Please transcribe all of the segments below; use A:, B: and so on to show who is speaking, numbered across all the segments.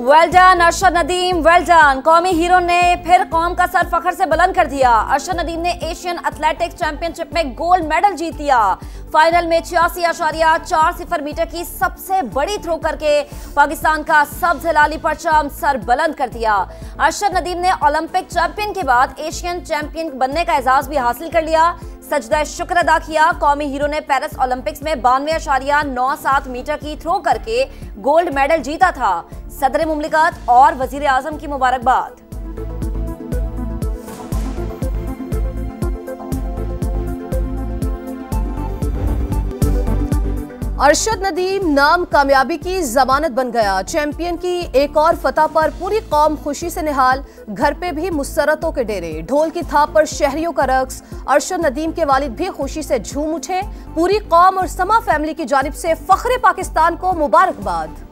A: Well done Arshad Nadeem, well done. कौमी hero ने फिर कौम का सर फखर से बुलंद कर दिया। अरशद नदीम ने एशियन एथलेटिक्स चैंपियनशिप में गोल्ड मेडल जीत लिया। फाइनल में 86.40 मीटर की सबसे बड़ी थ्रो करके पाकिस्तान का सब्ज हिलाली परचम सर बुलंद कर दिया। अरशद नदीम ने ओलंपिक चैंपियन के बाद एशियन चैंपियन बनने का एजाज भी हासिल कर लिया। सजदा शुक्र अदा किया। कौमी हीरो ने पेरिस ओलंपिक्स में 92.97 मीटर की थ्रो करके गोल्ड मेडल जीता था। सदर मुमलिकत और वजीर आजम की मुबारकबाद।
B: अरशद नदीम नाम कामयाबी की जमानत बन गया। चैंपियन की एक और फतह पर पूरी कौम खुशी से निहाल। घर पे भी मुसरतों के डेरे, ढोल की थाप पर शहरियों का रक्स। अरशद नदीम के वालिद भी खुशी से झूम उठे। पूरी कौम और समा फैमिली की जानिब से फख्रे पाकिस्तान को मुबारकबाद।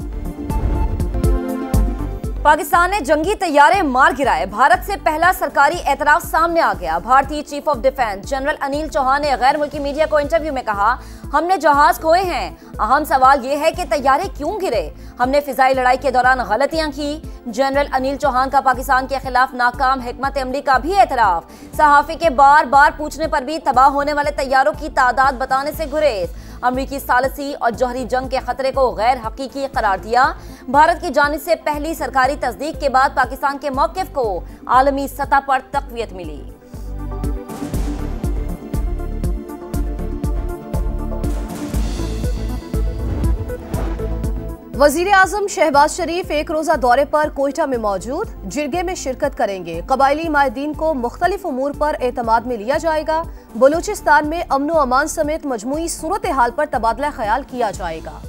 A: पाकिस्तान ने जंगी तैयारे मार गिराए। भारत से पहला सरकारी एतराफ सामने आ गया। भारतीय chief of defence general Anil Chauhan ने गैर मुल्की मीडिया को इंटरव्यू में कहा, हमने जहाज खोए हैं। अहम सवाल यह है कि तैयारे क्यों गिरे। हमने फिजाई लड़ाई के दौरान गलतियां की। जनरल अनिल चौहान का पाकिस्तान के खिलाफ नाकाम हिकमत अमली का भी एतराफ। सहाफी के बार बार पूछने पर भी तबाह होने वाले तैयारों की तादाद बताने से गुरेज। अमरीकी सालसी और जौहरी जंग के खतरे को गैर हकीकी करार दिया। भारत की जानिब से पहली सरकारी तस्दीक के बाद पाकिस्तान के मौकिफ को आलमी सतह पर तक़वियत मिली।
B: वजीर आजम शहबाज शरीफ एक रोजा दौरे पर कोयटा में मौजूद। जिरगे में शिरकत करेंगे। कबायली माहिदीन को मुख्तलिफ उमूर पर एतमाद में लिया जाएगा। बलूचिस्तान में अमन व अमान समेत मजमूई सूरत हाल पर तबादला ख्याल किया जाएगा।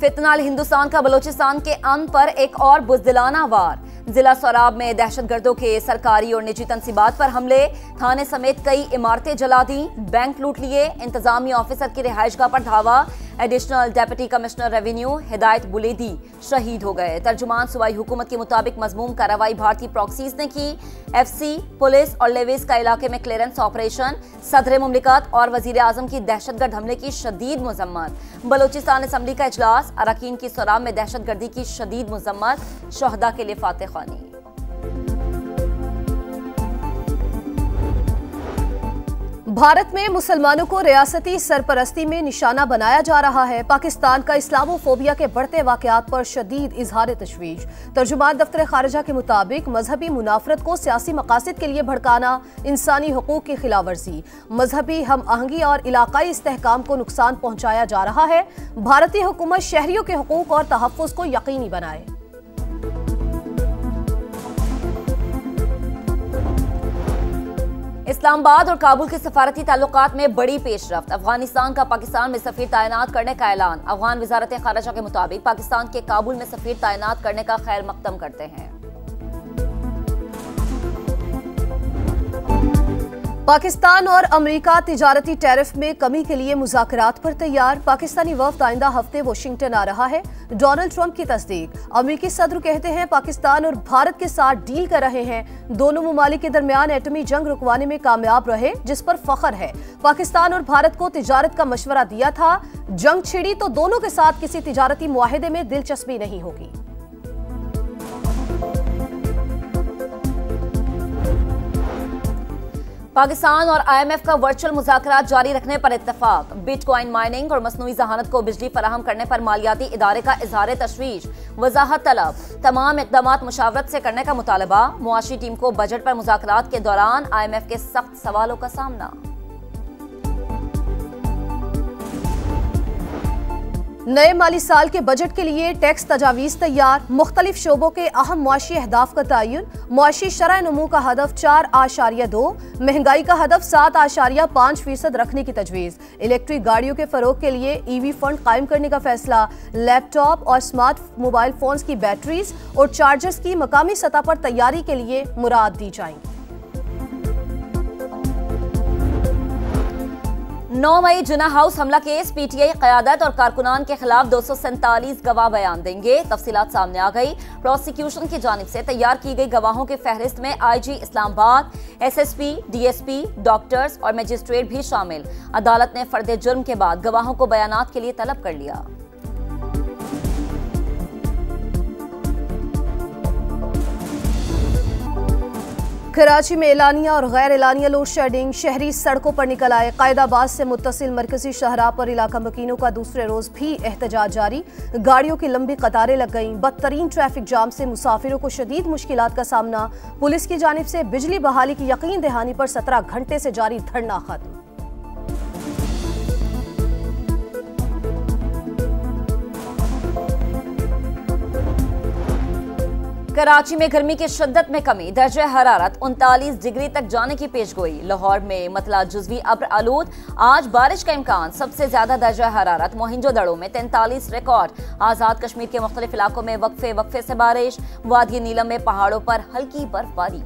A: फितनाल हिंदुस्तान का बलूचिस्तान के अमन पर एक और बुज़दिलाना वार। जिला सोराब में दहशतगर्दों के सरकारी और निजी तंसीबात पर हमले। थाने समेत कई इमारतें जला दी। बैंक लूट लिए। इंतजामी ऑफिसर की रिहाइशगाह पर धावा। एडिशनल डेप्यूटी कमिश्नर रेवेन्यू हिदायत बुलेदी शहीद हो गए। तर्जुमान सूबाई हुकूमत के मुताबिक मजमूम कार्रवाई भारतीय प्रॉक्सीज ने की। एफसी, पुलिस और लेविस का इलाके में क्लियरेंस ऑपरेशन। सदर मुमलिकत और वजीर आजम की दहशतगर्द हमले की शदीद मजम्मत। बलूचिस्तान असम्बली का इजलास। अरकान की सोराब में दहशतगर्दी की शदीद मजम्मत। शहदा के लिए फातह खानी।
B: भारत में मुसलमानों को रियासती सरपरस्ती में निशाना बनाया जा रहा है। पाकिस्तान का इस्लामोफोबिया के बढ़ते वाकयात पर शदीद इजहार तशवीश। तर्जुमान दफ्तर खारजा के मुताबिक मजहबी मुनाफरत को सियासी मकासद के लिए भड़काना इंसानी हुकूक की खिलाफ वर्जी, मजहबी हम आहंगी और इलाकाई इस्तेहकाम को नुकसान पहुंचाया जा रहा है। भारतीय हुकूमत शहरियों के हुकूक और तहफ़्फ़ुज़ को यकीनी बनाए।
A: इस्लामाबाद और काबुल के सफारती ताल्लुकात में बड़ी पेशरफ्त। अफगानिस्तान का पाकिस्तान में सफीर तैनात करने का ऐलान। अफगान वजारत खारजा के मुताबिक पाकिस्तान के काबुल में सफीर तैनात करने का खैर मकदम करते हैं।
B: पाकिस्तान और अमेरिका तिजारती टैरिफ में कमी के लिए मुज़ाकरात पर तैयार। पाकिस्तानी वफ्द आइंदा हफ्ते वाशिंगटन आ रहा है। डोनाल्ड ट्रंप की तस्दीक। अमेरिकी सदर कहते हैं पाकिस्तान और भारत के साथ डील कर रहे हैं। दोनों ममालिक के दरमियान एटमी जंग रुकवाने में कामयाब रहे, जिस पर फख्र है। पाकिस्तान और भारत को तिजारत का मशवरा दिया था। जंग छिड़ी तो दोनों के साथ किसी तिजारती मुआहिदे में दिलचस्पी नहीं होगी।
A: पाकिस्तान और IMF का वर्चुअल मुज़ाकरात जारी रखने पर इत्तफाक। बिटकॉइन माइनिंग और मसनूई जहानत को बिजली फराहम करने पर मालियाती इदारे का इजहार तशवीश। वजाहत तलब। तमाम इक़दामात मुशावरत से करने का मुतालबा। मुआशी टीम को बजट पर मुज़ाकरात के दौरान IMF के सख्त सवालों का सामना।
B: नए माली साल के बजट के लिए टैक्स तजावीज़ तैयार। मुख्तलिफ शोबों के अहम मुआशी अहदाफ का तयन। मुआशी शरह नमू का हदफ 4.2, महंगाई का हदफ 7.5% रखने की तजवीज़। इलेक्ट्रिक गाड़ियों के फरोग के लिए EV फंड कायम करने का फैसला। लैपटॉप और स्मार्ट मोबाइल फोन्स की बैटरीज और चार्जर्स की मकामी सतह पर तैयारी के लिए मुराद दी जाएंगी।
A: 9 मई जिना हाउस हमला केस। PTI क़यादत और कारकुनान के खिलाफ 247 गवाह बयान देंगे। तफसीलात सामने आ गई। प्रोसिक्यूशन की जानिब से तैयार की गई गवाहों की फहरिस्त में IG Islamabad, SSP, DSP, doctors और मजिस्ट्रेट भी शामिल। अदालत ने फर्द जुर्म के बाद गवाहों को बयानात के लिए तलब कर लिया।
B: कराची में एलानिया और गैर एलानिया लोड शेडिंग, शहरी सड़कों पर निकल आए। कायदाबाद से मुत्तसिल मरकजी शाहराह पर इलाका मकीनों का दूसरे रोज भी एहतजाज जारी। गाड़ियों की लंबी कतारें लग गईं। बदतरीन ट्रैफिक जाम से मुसाफिरों को शदीद मुश्किलात का सामना। पुलिस की जानिब से बिजली बहाली की यकीन दहानी पर 17 घंटे से जारी धरना खत्म।
A: कराची में गर्मी की शिद्दत में कमी, दर्जे हरारत 39 डिग्री तक जाने की पेशगोई। लाहौर में मतला जुज़वी अब्र आलूद, आज बारिश का इम्कान। सबसे ज्यादा दर्जा हरारत मोहिंजोदड़ो में 43 रिकॉर्ड। आजाद कश्मीर के मुख्तलिफ इलाकों में वक्फे से बारिश। वादी नीलम में पहाड़ों पर हल्की बर्फबारी।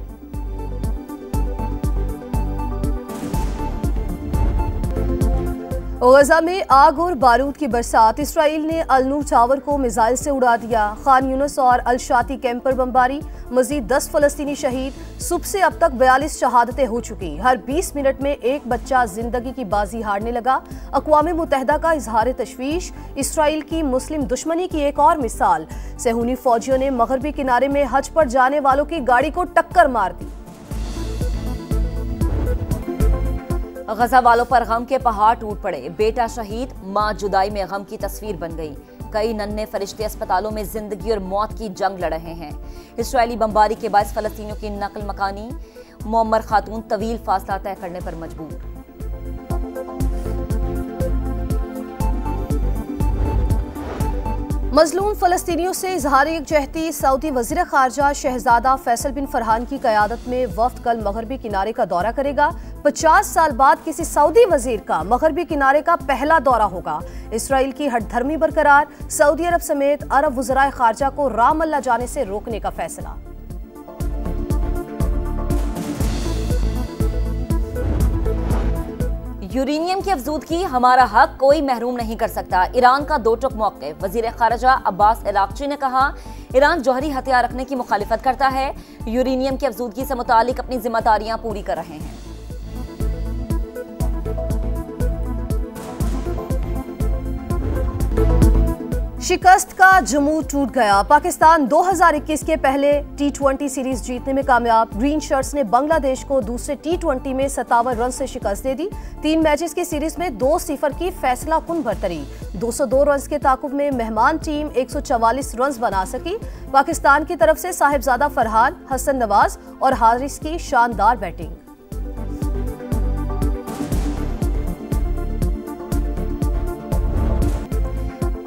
B: गजा में आग और बारूद की बरसात। इसराइल ने अल-नूर टावर को मिसाइल से उड़ा दिया। खान यूनिस और अल-शाती कैंप पर बमबारी। मजीद 10 फलस्तीनी शहीद। सुबह से अब तक 42 शहादतें हो चुकी। हर 20 मिनट में एक बच्चा जिंदगी की बाजी हारने लगा। अक़वाम मुत्तहिदा का इजहार तशवीश। इसराइल की मुस्लिम दुश्मनी की एक और मिसाल। सहूनी फौजियों ने मगरबी किनारे में हज पर जाने वालों की गाड़ी को टक्कर मार दी।
A: गजा वालों पर गम के पहाड़ टूट पड़े। बेटा शहीद, मां जुदाई में गम की तस्वीर बन गई। कई नन्हे फरिश्ते अस्पतालों में जिंदगी और मौत की जंग लड़ रहे हैं। इसराइली बमबारी के बाद फलस्तीनियों की नकल मकानी। मुअम्मर खातून तवील फासला तय करने पर मजबूर।
B: मजलूम फलस्तीनियों से इजहार यकजहती। सऊदी वज़ीर ख़ारजा शहजादा फैसल बिन फरहान की क़यादत में वफ़द कल मगरबी किनारे का दौरा करेगा। 50 साल बाद किसी सऊदी वज़ीर का मगरबी किनारे का पहला दौरा होगा। इसराइल की हठधर्मी बरकरार। सऊदी अरब समेत अरब वज़राए ख़ारजा को रामल्ला जाने से रोकने का फैसला।
A: यूरेनियम की अफजूदगी हमारा हक कोई महरूम नहीं कर सकता। ईरान का दो टुक मौक़िफ़। वज़ीर ख़ारजा अब्बास इराक़ची ने कहा, ईरान जौहरी हथियार रखने की मुखालिफत करता है। यूरेनियम की अफजूदगी से मुतालिक अपनी जिम्मेदारियां पूरी कर रहे हैं।
B: शिकस्त का जमूर टूट गया। पाकिस्तान 2021 के पहले T20 सीरीज जीतने में कामयाब। ग्रीन शर्ट्स ने बांग्लादेश को दूसरे T20 में 57 रन से शिकस्त दे दी। 3 मैचेस की सीरीज में 2-0 की फैसला कुन बरतरी। 202 रन के ताकुब में मेहमान टीम 144 रन बना सकी। पाकिस्तान की तरफ से साहिबजादा फरहान, हसन नवाज और हारिस की शानदार बैटिंग।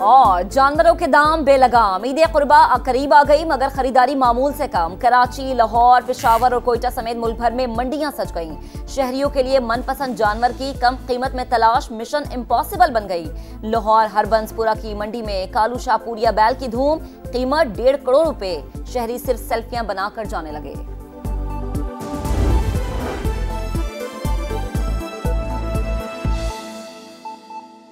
A: और जानवरों के दाम बेलगाम। ईद कुर्बा करीब आ गई मगर खरीदारी मामूल से कम। कराची, लाहौर, पेशावर और कोयटा समेत मुल्क भर में मंडियां सज गईं। शहरियों के लिए मनपसंद जानवर की कम कीमत में तलाश मिशन इम्पॉसिबल बन गई। लाहौर हरबंसपुरा की मंडी में कालू शाहपुरिया बैल की धूम। कीमत 1.5 करोड़ रुपए। शहरी सिर्फ सेल्फियां बनाकर जाने लगे।